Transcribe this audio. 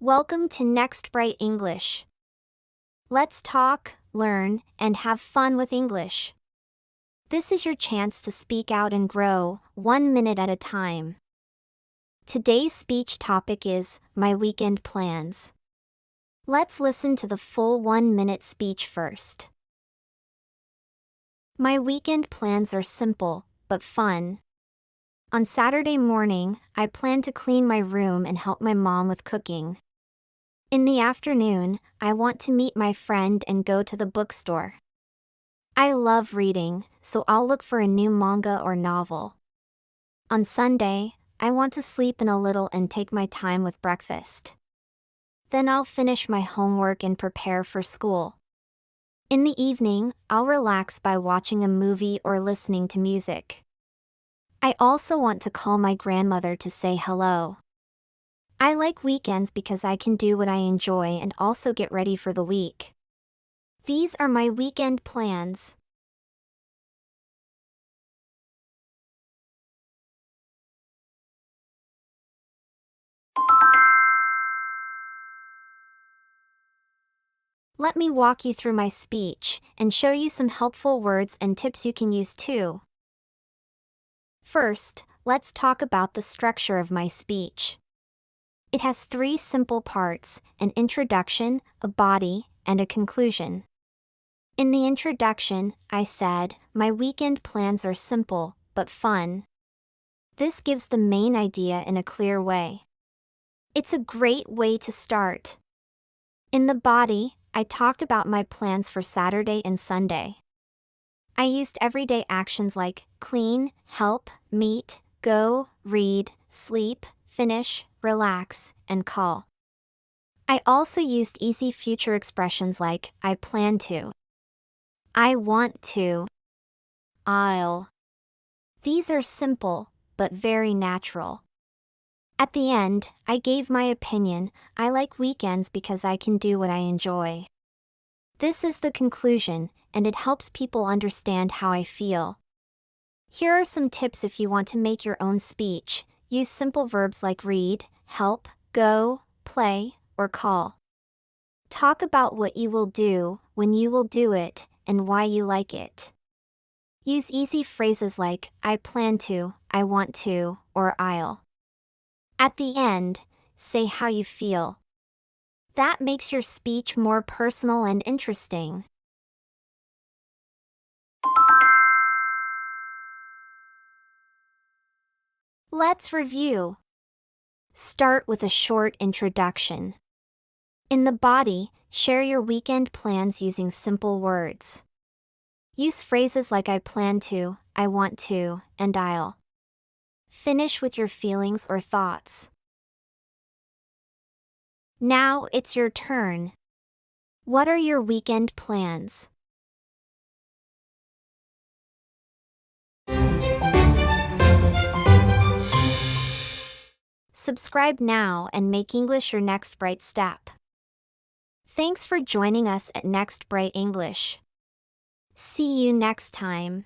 Welcome to Next Bright English. Let's talk, learn, and have fun with English. This is your chance to speak out and grow, 1 minute at a time. Today's speech topic is my weekend plans. Let's listen to the full 1-minute speech first. My weekend plans are simple, but fun. On Saturday morning, I plan to clean my room and help my mom with cooking. In the afternoon, I want to meet my friend and go to the bookstore. I love reading, so I'll look for a new manga or novel. On Sunday, I want to sleep in a little and take my time with breakfast. Then I'll finish my homework and prepare for school. In the evening, I'll relax by watching a movie or listening to music. I also want to call my grandmother to say hello. I like weekends because I can do what I enjoy and also get ready for the week. These are my weekend plans. Let me walk you through my speech and show you some helpful words and tips you can use too. First, let's talk about the structure of my speech. It has 3 simple parts: an introduction, a body, and a conclusion. In the introduction, I said, my weekend plans are simple, but fun. This gives the main idea in a clear way. It's a great way to start. In the body, I talked about my plans for Saturday and Sunday. I used everyday actions like clean, help, meet, go, read, sleep, finish, relax, and call. I also used easy future expressions like I plan to, I want to, I'll. These are simple, but very natural. At the end, I gave my opinion. I like weekends because I can do what I enjoy. This is the conclusion, and it helps people understand how I feel. Here are some tips if you want to make your own speech. Use simple verbs like read, help, go, play, or call. Talk about what you will do, when you will do it, and why you like it. Use easy phrases like I plan to, I want to, or I'll. At the end, say how you feel. That makes your speech more personal and interesting. Let's review. Start with a short introduction. In the body, share your weekend plans using simple words. Use phrases like I plan to, I want to, and I'll. Finish with your feelings or thoughts. Now it's your turn. What are your weekend plans? Subscribe now and make English your next bright step. Thanks for joining us at Next Bright English. See you next time.